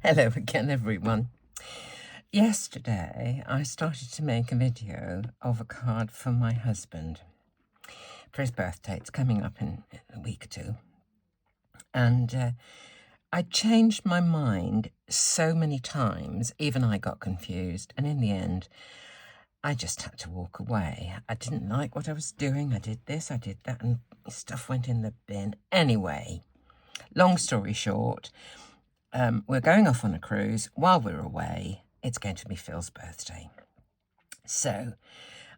Hello again, everyone. Yesterday, I started to make a video of a card for my husband for his birthday. It's coming up in a week or two. And I changed my mind so many times, even I got confused. And in the end, I just had to walk away. I didn't like what I was doing. I did this, I did that, and stuff went in the bin. Anyway, long story short, we're going off on a cruise. While we're away, it's going to be Phil's birthday. So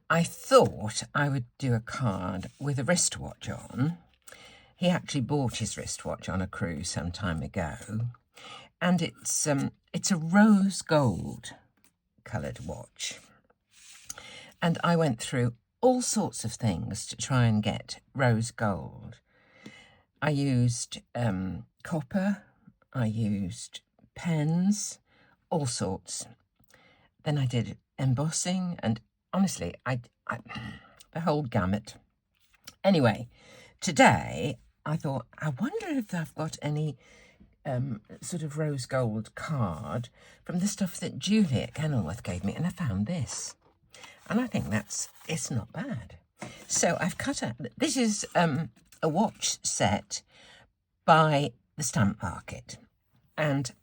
I thought I would do a card with a wristwatch on. He actually bought his wristwatch on a cruise some time ago. And it's a rose gold coloured watch. And I went through all sorts of things to try and get rose gold. I used copper. I used pens, all sorts. Then I did embossing, and honestly, I the whole gamut. Anyway, today I thought, I wonder if I've got any sort of rose gold card from the stuff that Julie at Kenilworth gave me, and I found this. And I think it's not bad. So I've cut out, this is a watch set by the Stamp Market. And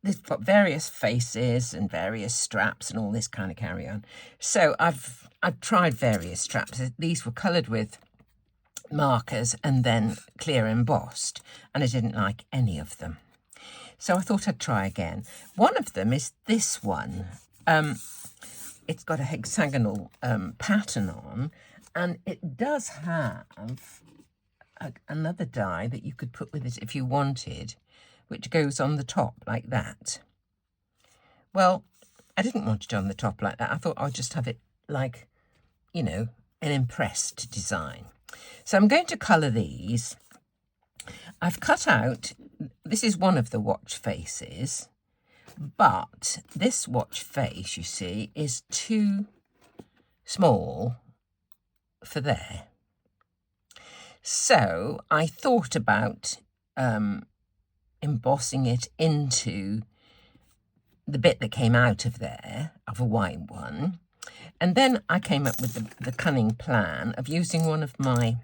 they've got various faces and various straps and all this kind of carry on. So I've tried various straps. These were coloured with markers and then clear embossed, and I didn't like any of them. So I thought I'd try again. One of them is this one. It's got a hexagonal pattern on, and it does have another die that you could put with it if you wanted, which goes on the top like that. Well, I didn't want it on the top like that. I thought I'd just have it like, you know, an impressed design. So I'm going to colour these. I've cut out, this is one of the watch faces, but this watch face, you see, is too small for there. So I thought about embossing it into the bit that came out of there, of a white one. And then I came up with the cunning plan of using one of my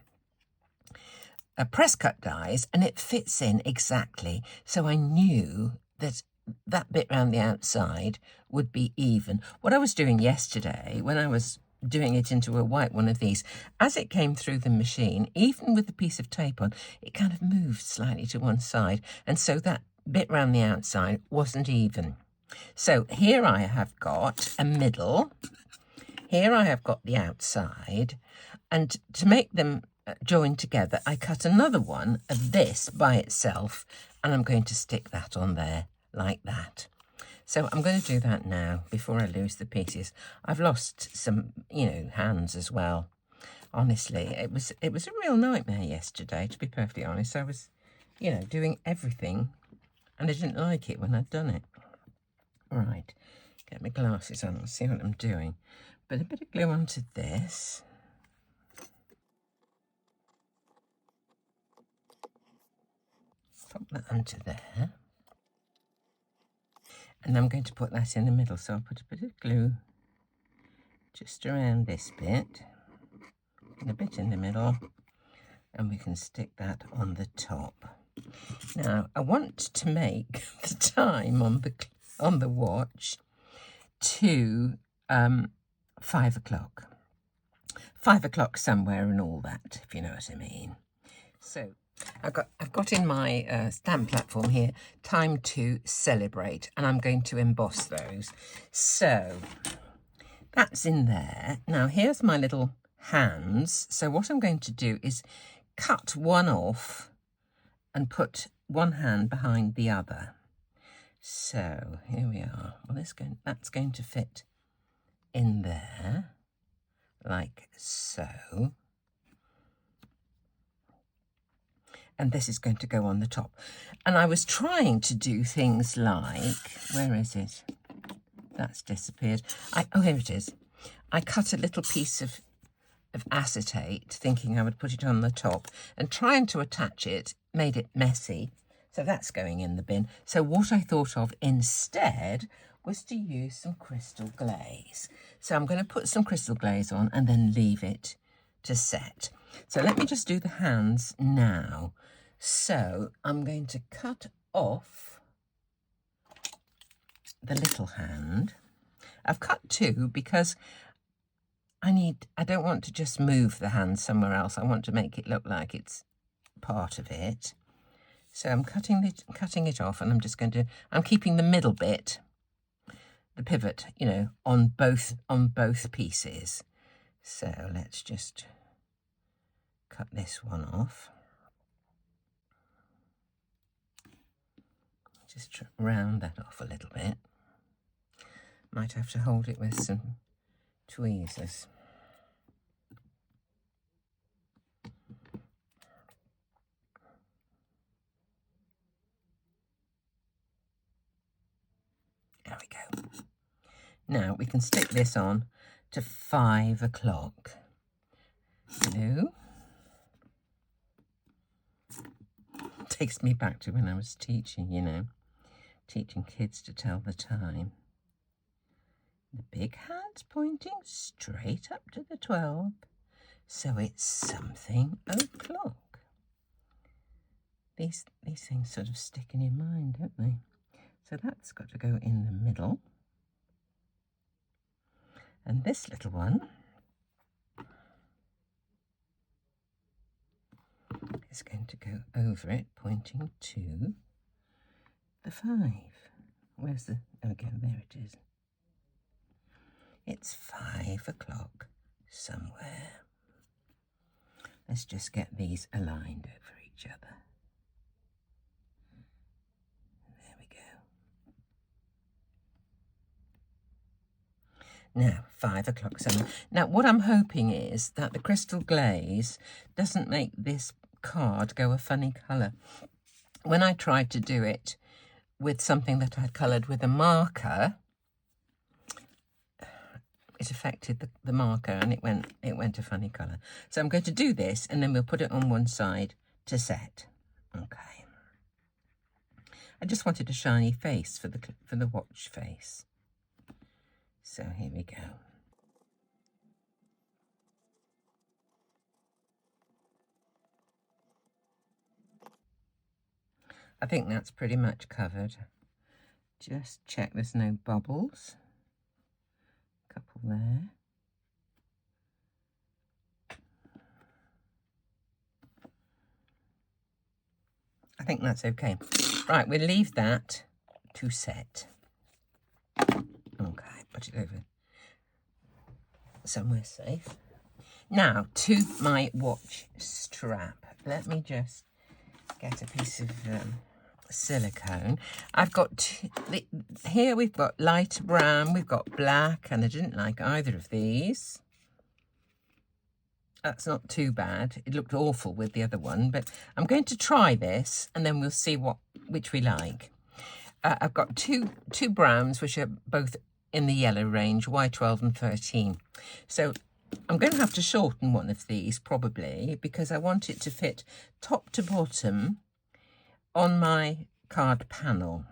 press cut dies, and it fits in exactly. So I knew that that bit around the outside would be even. What I was doing yesterday, when I was doing it into a white one of these, as it came through the machine, even with the piece of tape on, it kind of moved slightly to one side, and so that bit round the outside wasn't even. So here I have got a middle, here I have got the outside, and to make them join together, I cut another one of this by itself, and I'm going to stick that on there like that. So I'm going to do that now before I lose the pieces. I've lost some, hands as well. Honestly, it was a real nightmare yesterday, to be perfectly honest. I was, doing everything, and I didn't like it when I'd done it. All right, get my glasses on and see what I'm doing. Put a bit of glue onto this. Pop that onto there. And I'm going to put that in the middle. So I'll put a bit of glue just around this bit and a bit in the middle, and we can stick that on the top. Now I want to make the time on the watch to 5 o'clock. 5 o'clock somewhere and all that, if you know what I mean. So I've got in my stamp platform here, time to celebrate, and I'm going to emboss those. So that's in there. Now here's my little hands. So what I'm going to do is cut one off and put one hand behind the other. So here we are. Well, that's going to fit in there like so. And this is going to go on the top. And I was trying to do things like, where is it? That's disappeared. Oh, here it is. I cut a little piece of acetate, thinking I would put it on the top, and trying to attach it made it messy. So that's going in the bin. So what I thought of instead was to use some crystal glaze. So I'm going to put some crystal glaze on and then leave it to set. So let me just do the hands now. So I'm going to cut off the little hand. I've cut two because I don't want to just move the hand somewhere else. I want to make it look like it's part of it. So I'm cutting it off, and I'm keeping the middle bit, the pivot, you know, on both pieces. So let's just cut this one off. Just round that off a little bit. Might have to hold it with some tweezers. There we go. Now we can stick this on to 5 o'clock. Hello. Takes me back to when I was teaching, you know, teaching kids to tell the time. The big hand's pointing straight up to the 12, so it's something o'clock. These things sort of stick in your mind, don't they? So that's got to go in the middle. And this little one is going to go over it, pointing to the 5. Where's the... Oh, again, there it is. It's 5 o'clock somewhere. Let's just get these aligned over each other. There we go. Now, 5 o'clock somewhere. Now, what I'm hoping is that the crystal glaze doesn't make this card go a funny colour. When I tried to do it with something that I'd coloured with a marker, it affected the marker, and it went a funny colour. So I'm going to do this, and then we'll put it on one side to set. Okay. I just wanted a shiny face for the watch face. So here we go. I think that's pretty much covered. Just check there's no bubbles. Couple there. I think that's okay. Right, we'll leave that to set. Okay, put it over somewhere safe. Now to my watch strap. Let me just get a piece of silicone. I've got here we've got light brown, we've got black, and I didn't like either of these. That's not too bad. It looked awful with the other one, but I'm going to try this, and then we'll see which we like. I've got two browns, which are both in the yellow range, Y12 and 13. So I'm going to have to shorten one of these probably, because I want it to fit top to bottom on my card panel.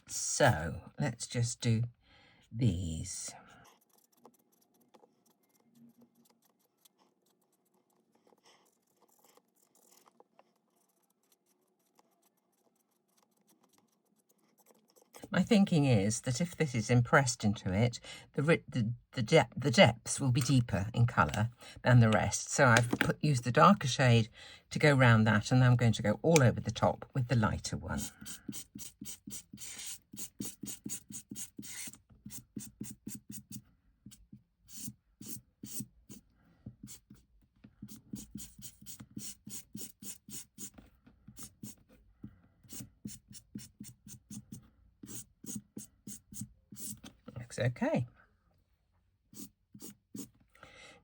So let's just do these. My thinking is that if this is impressed into it, the depths will be deeper in colour than the rest. So I've used the darker shade to go round that, and I'm going to go all over the top with the lighter one. Okay.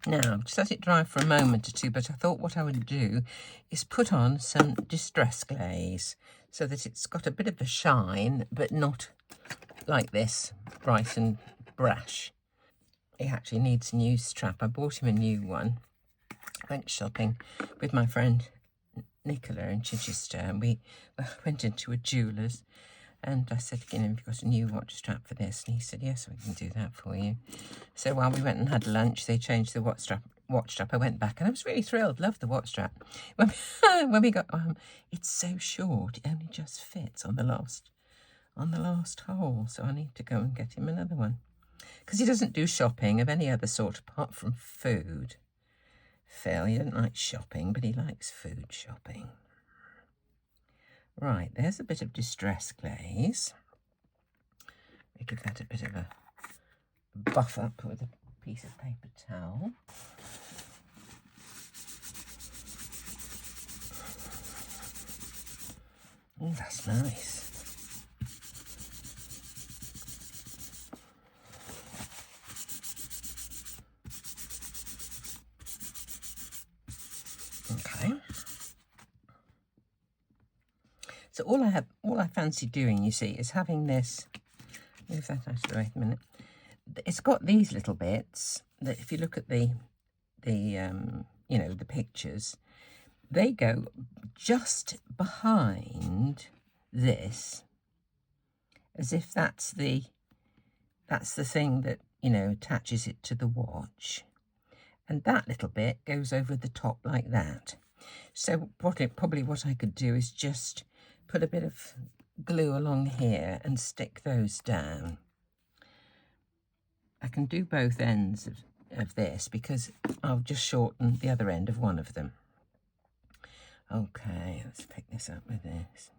Now, just let it dry for a moment or two, but I thought what I would do is put on some distress glaze so that it's got a bit of a shine, but not like this, bright and brash. He actually needs a new strap. I bought him a new one. I went shopping with my friend Nicola in Chichester, and we went into a jeweller's, and I said, have you got a new watch strap for this? And he said, yes, we can do that for you. So while we went and had lunch, they changed the watch strap. I went back and I was really thrilled. Loved the watch strap. When we got it's so short, it only just fits on the last hole. So I need to go and get him another one, because he doesn't do shopping of any other sort apart from food. Phil, he doesn't like shopping, but he likes food shopping. Right, there's a bit of distress glaze. We give that a bit of a buff up with a piece of paper towel. Oh, that's nice. Okay. So all I fancy doing, you see, is having this. Move that out of the way a minute. It's got these little bits that, if you look at the pictures, they go just behind this, as if that's the thing that, attaches it to the watch. And that little bit goes over the top like that. So probably what I could do is just put a bit of glue along here and stick those down. I can do both ends of this, because I'll just shorten the other end of one of them. Okay, let's pick this up with this.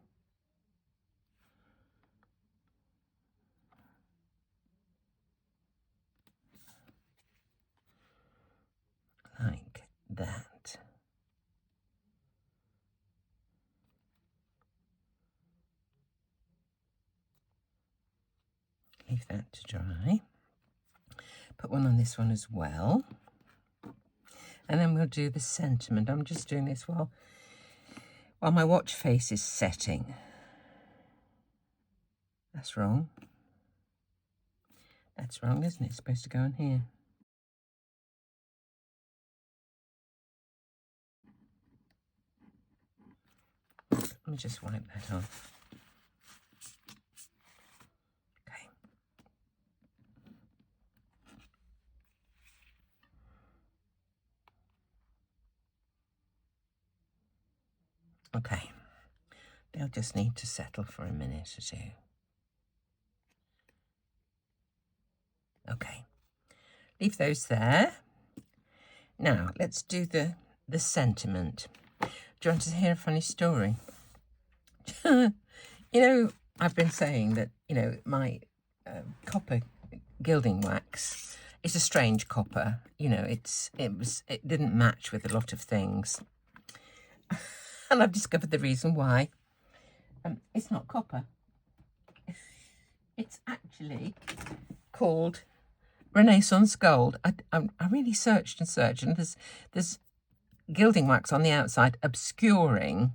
Like that. Leave that to dry. Put one on this one as well. And then we'll do the sentiment. I'm just doing this while my watch face is setting. That's wrong. That's wrong, isn't it? It's supposed to go in here. Let me just wipe that off. Okay. Okay. They'll just need to settle for a minute or two. Okay. Leave those there. Now, let's do the sentiment. Do you want to hear a funny story? I've been saying that, my copper gilding wax is a strange copper. It didn't match with a lot of things. And I've discovered the reason why. It's not copper. It's actually called Renaissance Gold. I really searched and searched, and there's gilding wax on the outside obscuring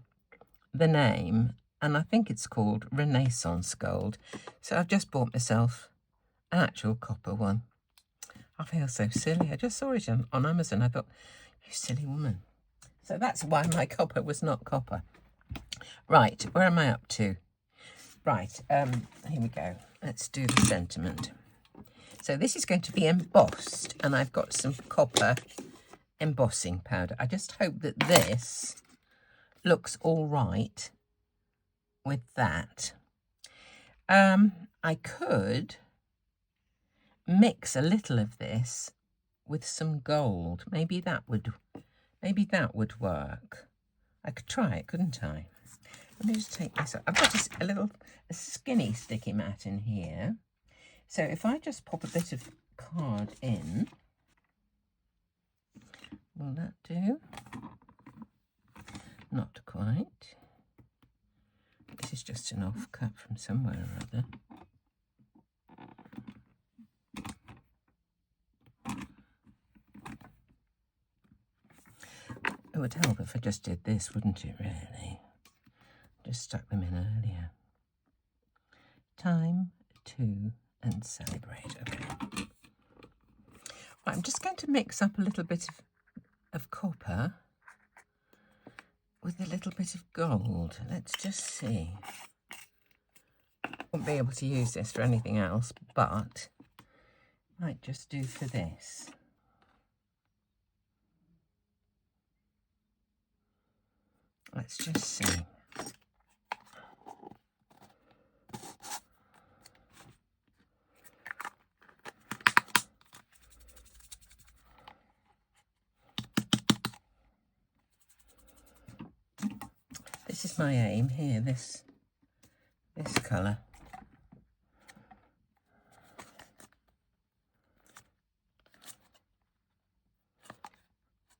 the name, and I think it's called Renaissance Gold. So I've just bought myself an actual copper one. I feel so silly. I just saw it on Amazon. I thought, you silly woman. So that's why my copper was not copper. Right, where am I up to? Right, here we go. Let's do the sentiment. So this is going to be embossed, and I've got some copper embossing powder. I just hope that this looks all right with that. I could mix a little of this with some gold. Maybe that would work. I could try it, couldn't I? Let me just take this up. I've got a skinny sticky mat in here. So if I just pop a bit of card in, will that do? Not quite. This is just an offcut from somewhere or other. It would help if I just did this, wouldn't it, really? Just stuck them in earlier. Time to and celebrate. Okay. Right, I'm just going to mix up a little bit of copper with a little bit of gold. Let's just see. Won't be able to use this for anything else, but might just do for this. Let's just see. This is my aim here, this colour.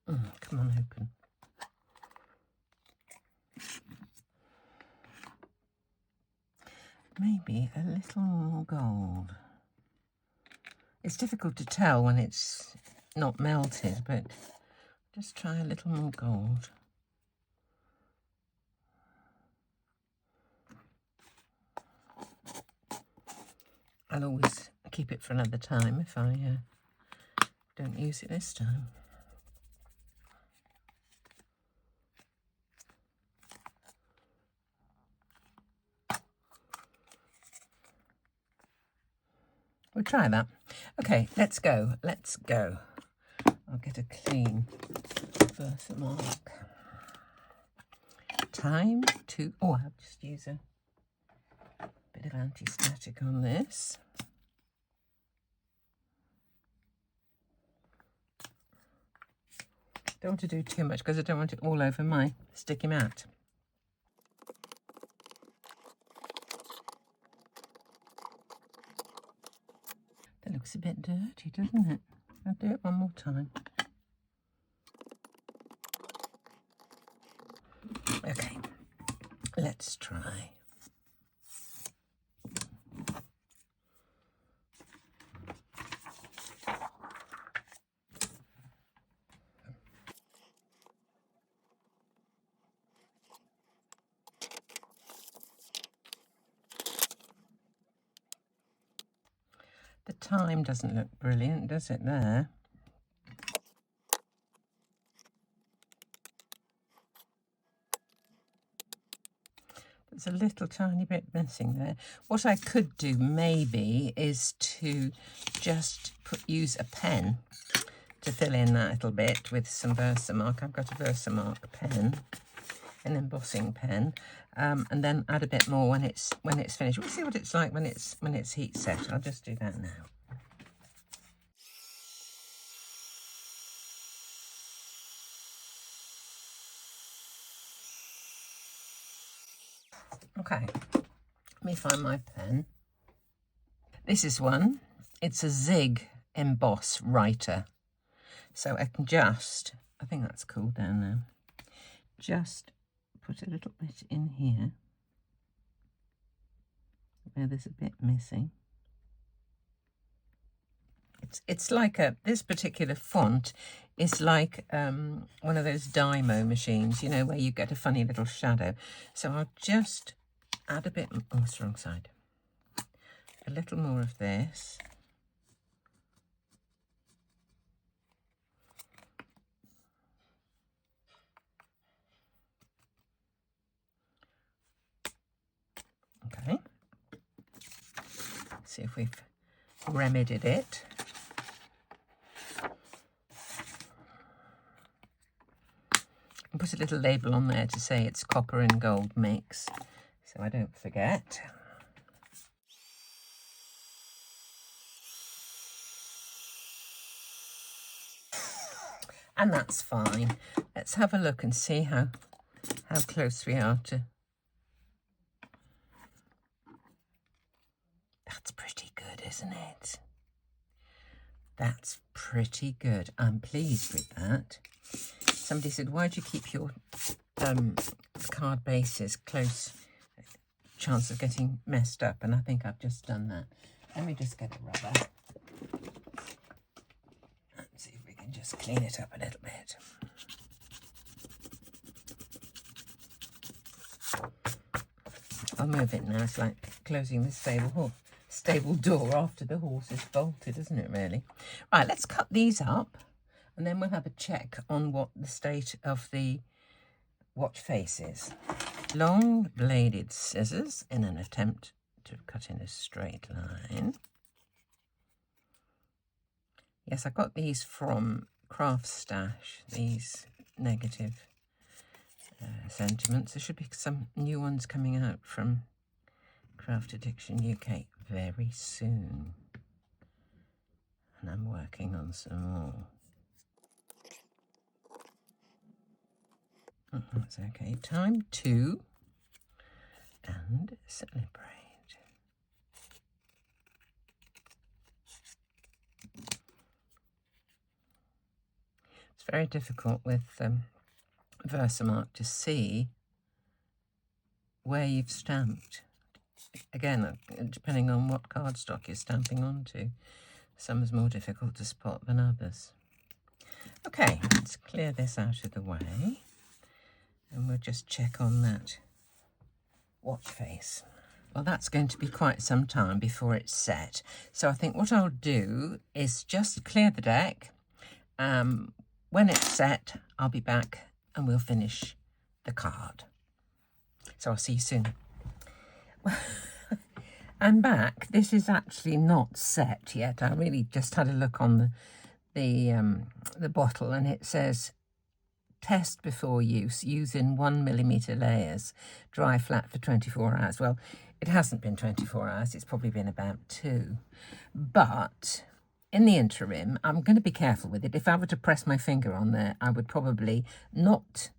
Come on, open. Maybe a little more gold. It's difficult to tell when it's not melted, but just try a little more gold. I'll always keep it for another time if I don't use it this time. We'll try that. Okay, let's go. Let's go. I'll get a clean birthmark. Time to... Oh, I'll just use a bit of anti-static on this. Don't want to do too much because I don't want it all over my sticky mat. That looks a bit dirty, doesn't it? I'll do it one more time. Okay, let's try. The time doesn't look brilliant, does it, there? There's a little tiny bit missing there. What I could do maybe is to just use a pen to fill in that little bit with some Versamark. I've got a Versamark pen, an embossing pen, and then add a bit more when it's finished. We'll see what it's like when it's heat set. I'll just do that now. Okay, let me find my pen. This is one. It's a Zig emboss writer. So I can just, I think that's cool down there, just put a little bit in here where there's a bit missing. It's like this particular font is like one of those Dymo machines, you know, where you get a funny little shadow. So I'll just add a bit, oh, it's the wrong side. A little more of this. Okay. See if we've remedied it. And put a little label on there to say it's copper and gold mix, so I don't forget. And that's fine. Let's have a look and see how close we are to... That's pretty good, isn't it? That's pretty good. I'm pleased with that. Somebody said, why do you keep your card bases close? Chance of getting messed up. And I think I've just done that. Let me just get a rubber. Let's see if we can just clean it up a little bit. I'll move it now. It's like closing the stable door after the horse is bolted, isn't it, really? Right, let's cut these up and then we'll have a check on what the state of the watch faces. Long bladed scissors in an attempt to cut in a straight line. Yes, I got these from Craft Stash, these negative sentiments. There should be some new ones coming out from Craft Addiction UK very soon. And I'm working on some more. That's okay. Time to and celebrate. It's very difficult with Versamark to see where you've stamped. Again, depending on what cardstock you're stamping onto, some is more difficult to spot than others. Okay, let's clear this out of the way, and we'll just check on that watch face. Well, that's going to be quite some time before it's set. So I think what I'll do is just clear the deck. When it's set, I'll be back and we'll finish the card. So I'll see you soon. I'm back. This is actually not set yet. I really just had a look on the bottle, and it says test before use. Use in 1mm layers. Dry flat for 24 hours. Well, it hasn't been 24 hours. It's probably been about 2. But in the interim, I'm going to be careful with it. If I were to press my finger on there, I would probably not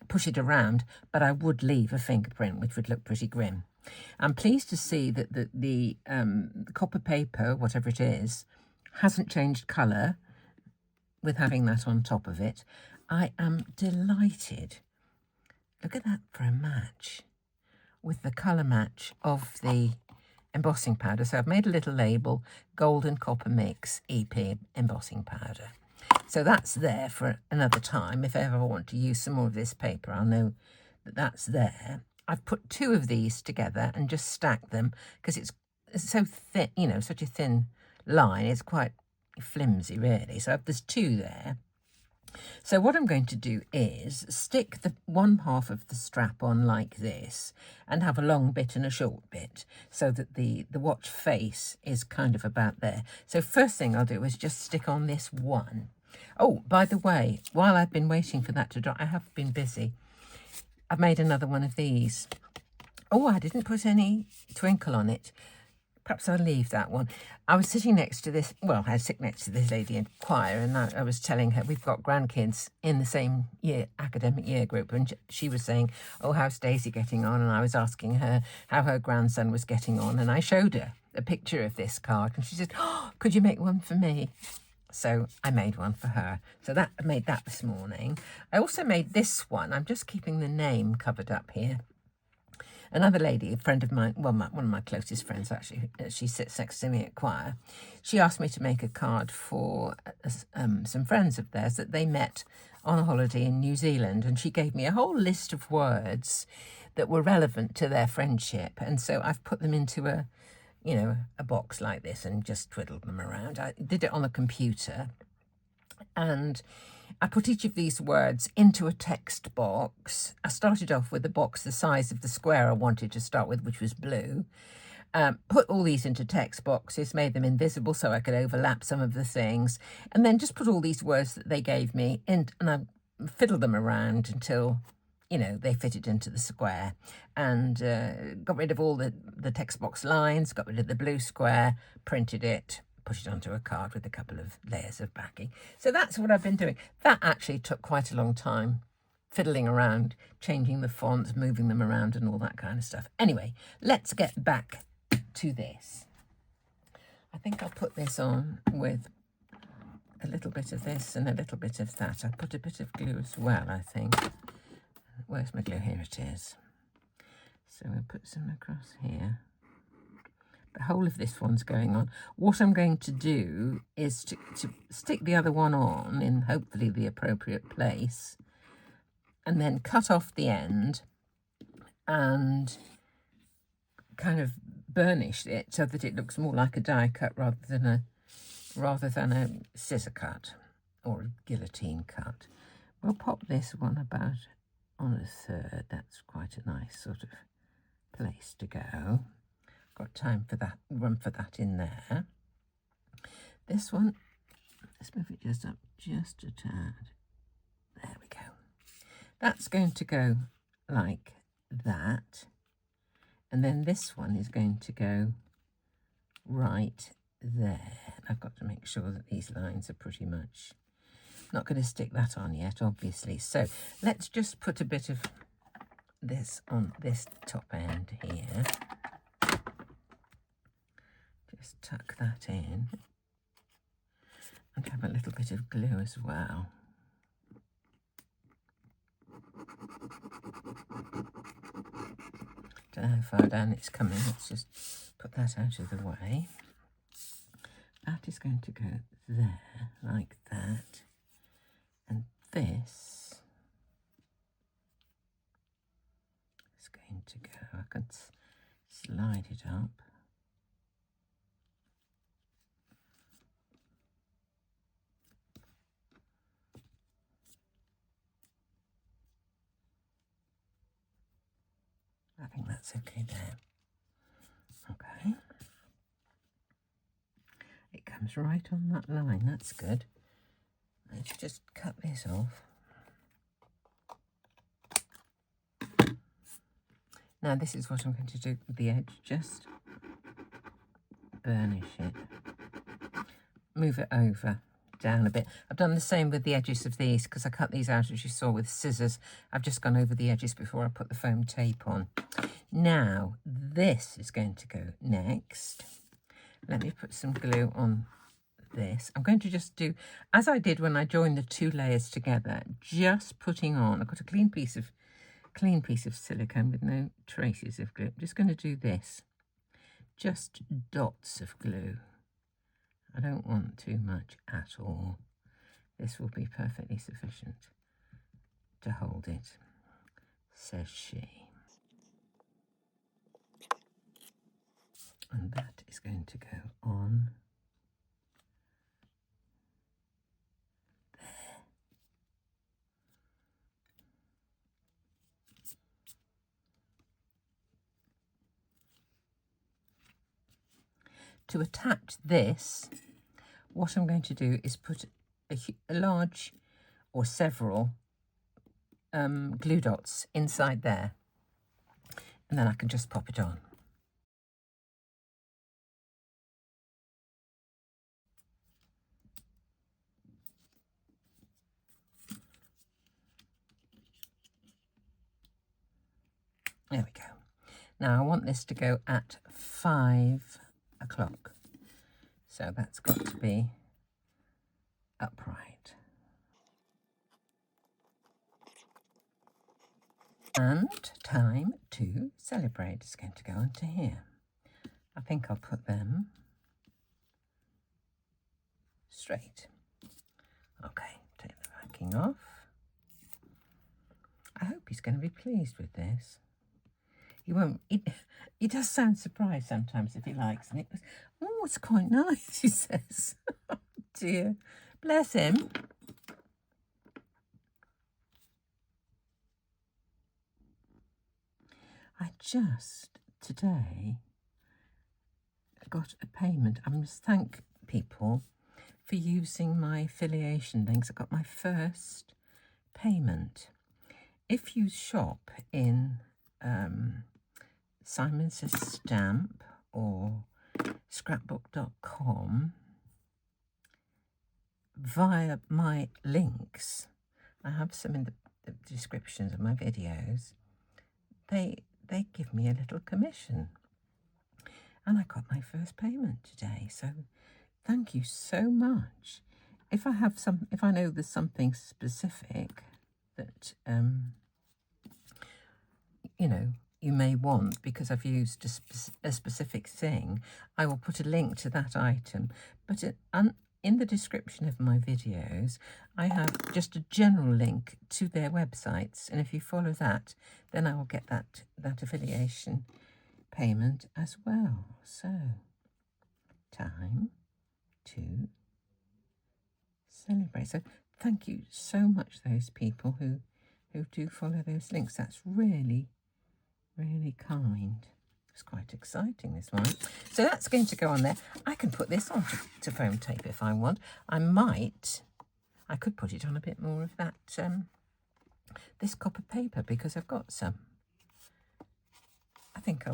push it around, but I would leave a fingerprint, which would look pretty grim. I'm pleased to see that the copper paper, whatever it is, hasn't changed colour with having that on top of it. I am delighted. Look at that for a match with the colour match of the embossing powder. So I've made a little label, Gold and Copper Mix EP embossing powder. So that's there for another time. If ever I want to use some more of this paper, I'll know that that's there. I've put 2 of these together and just stacked them because it's so thin, you know, such a thin line. It's quite flimsy, really. So there's 2 there. So what I'm going to do is stick the one half of the strap on like this and have a long bit and a short bit so that the watch face is kind of about there. So first thing I'll do is just stick on this one. Oh, by the way, while I've been waiting for that to dry, I have been busy. I've made another one of these. Oh, I didn't put any twinkle on it. Perhaps I'll leave that one. I was sitting next to this, well, I sit next to this lady in choir, and I was telling her we've got grandkids in the same academic year group, and she was saying, oh, how's Daisy getting on? And I was asking her how her grandson was getting on, and I showed her a picture of this card, and she said, oh, could you make one for me? So I made one for her. So I made that this morning. I also made this one. I'm just keeping the name covered up here. Another lady, a friend of mine, well, one of my closest friends actually, she sits next to me at choir. She asked me to make a card for some friends of theirs that they met on a holiday in New Zealand, and she gave me a whole list of words that were relevant to their friendship. And so I've put them into a box like this and just twiddled them around. I did it on the computer, and I put each of these words into a text box. I started off with a box the size of the square I wanted to start with, which was blue. Put all these into text boxes, made them invisible so I could overlap some of the things, and then just put all these words that they gave me in, and I fiddled them around until, they fitted into the square, and got rid of all the text box lines, got rid of the blue square, printed it, put it onto a card with a couple of layers of backing. So that's what I've been doing. That actually took quite a long time, fiddling around, changing the fonts, moving them around and all that kind of stuff. Anyway, let's get back to this. I think I'll put this on with a little bit of this and a little bit of that. I'll put a bit of glue as well, I think. Where's my glue? Here it is. So we'll put some across here. The whole of this one's going on. What I'm going to do is to stick the other one on in hopefully the appropriate place, and then cut off the end and kind of burnish it so that it looks more like a die cut rather than a scissor cut or a guillotine cut. We'll pop this one about on a third. That's quite a nice sort of place to go. Got time for that, room for that in there. This one, let's move it just up just a tad. There we go. That's going to go like that. And then this one is going to go right there. I've got to make sure that these lines are pretty much, not going to stick that on yet, obviously. So let's just put a bit of this on this top end here. Just tuck that in and have a little bit of glue as well. Don't know how far down it's coming. Let's just put that out of the way. That is going to go there, like that. And this is going to go, I can slide it up. I think that's okay there. Okay. It comes right on that line, that's good. Let's just cut this off. Now this is what I'm going to do with the edge, just burnish it. Move it over, down a bit. I've done the same with the edges of these because I cut these out as you saw with scissors. I've just gone over the edges before I put the foam tape on. Now this is going to go next. Let me put some glue on this. I'm going to just do, as I did when I joined the two layers together, just putting on, I've got a clean piece of silicone with no traces of glue. I'm just going to do this, just dots of glue. I don't want too much at all. This will be perfectly sufficient to hold it, says she. And that is going to go on there. To attach this, what I'm going to do is put a large or several glue dots inside there, and then I can just pop it on. There we go. Now I want this to go at 5 o'clock. So that's got to be upright. And time to celebrate is going to go onto here. I think I'll put them straight. Okay, take the backing off. I hope he's going to be pleased with this. He won't. He does sound surprised sometimes if he likes, and it was, oh, it's quite nice, he says. Oh dear, bless him. I just today got a payment. I must thank people for using my affiliation links. I got my first payment. If you shop in Simon Says Stamp or scrapbook.com via my links, I have some in the descriptions of my videos, they give me a little commission. And I got my first payment today, so thank you so much. If I know there's something specific that you may want because I've used a specific thing, I will put a link to that item. But in the description of my videos, I have just a general link to their websites, and if you follow that, then I will get that affiliation payment as well. So, time to celebrate. So, thank you so much, those people who who do follow those links. That's really, really kind. It's quite exciting, this one. So that's going to go on there. I can put this on to foam tape if I want. I could put it on a bit more of that, this copper paper, because I've got some. I think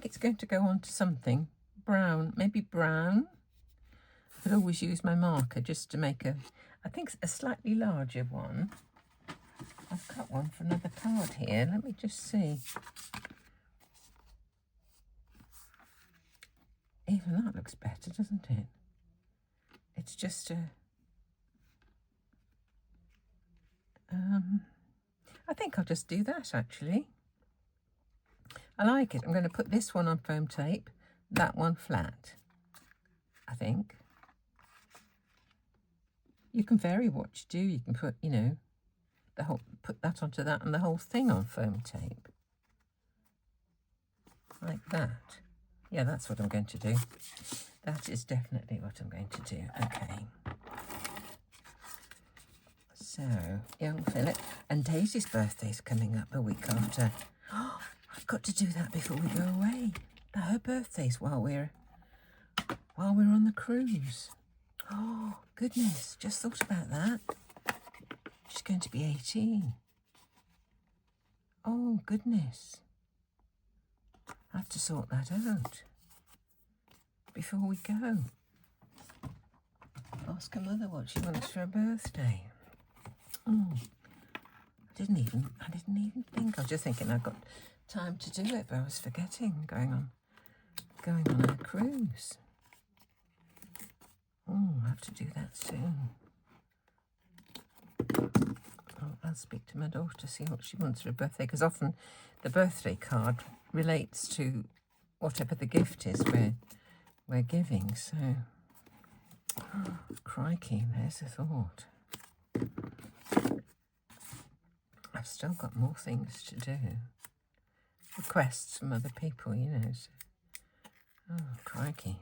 it's going to go on to something brown, maybe brown. I could always use my marker just to make I think a slightly larger one. I've cut one for another card here. Let me just see. Even that looks better, doesn't it? It's just I think I'll just do that, actually. I like it. I'm going to put this one on foam tape, that one flat, I think. You can vary what you do. You can put, put that onto that and the whole thing on foam tape. Like that. Yeah, that's what I'm going to do. That is definitely what I'm going to do. Okay. So, young Philip. And Daisy's birthday's coming up a week after. Oh, I've got to do that before we go away. Her birthday's while we're on the cruise. Oh, goodness. Just thought about that. She's going to be 18. Oh, goodness. I have to sort that out before we go. Ask her mother what she wants for her birthday. Oh, I didn't even think. I was just thinking I've got time to do it, but I was forgetting going on a cruise. Oh, I have to do that soon. I'll speak to my daughter, see what she wants for her birthday, because often the birthday card relates to whatever the gift is we're giving. So, oh, crikey, there's a thought. I've still got more things to do. Requests from other people, So. Oh, crikey.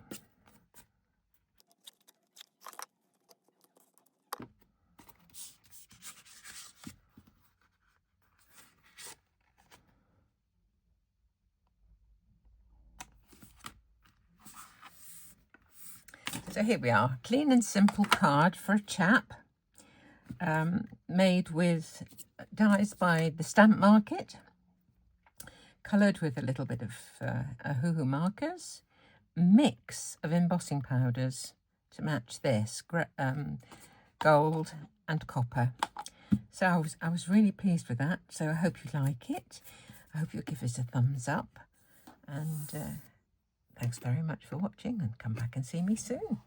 So here we are, clean and simple card for a chap, made with dies by the Stamp Market, coloured with a little bit of hoo-hoo markers, mix of embossing powders to match this, gold and copper. So I was really pleased with that, so I hope you like it. I hope you'll give us a thumbs up, and thanks very much for watching, and come back and see me soon.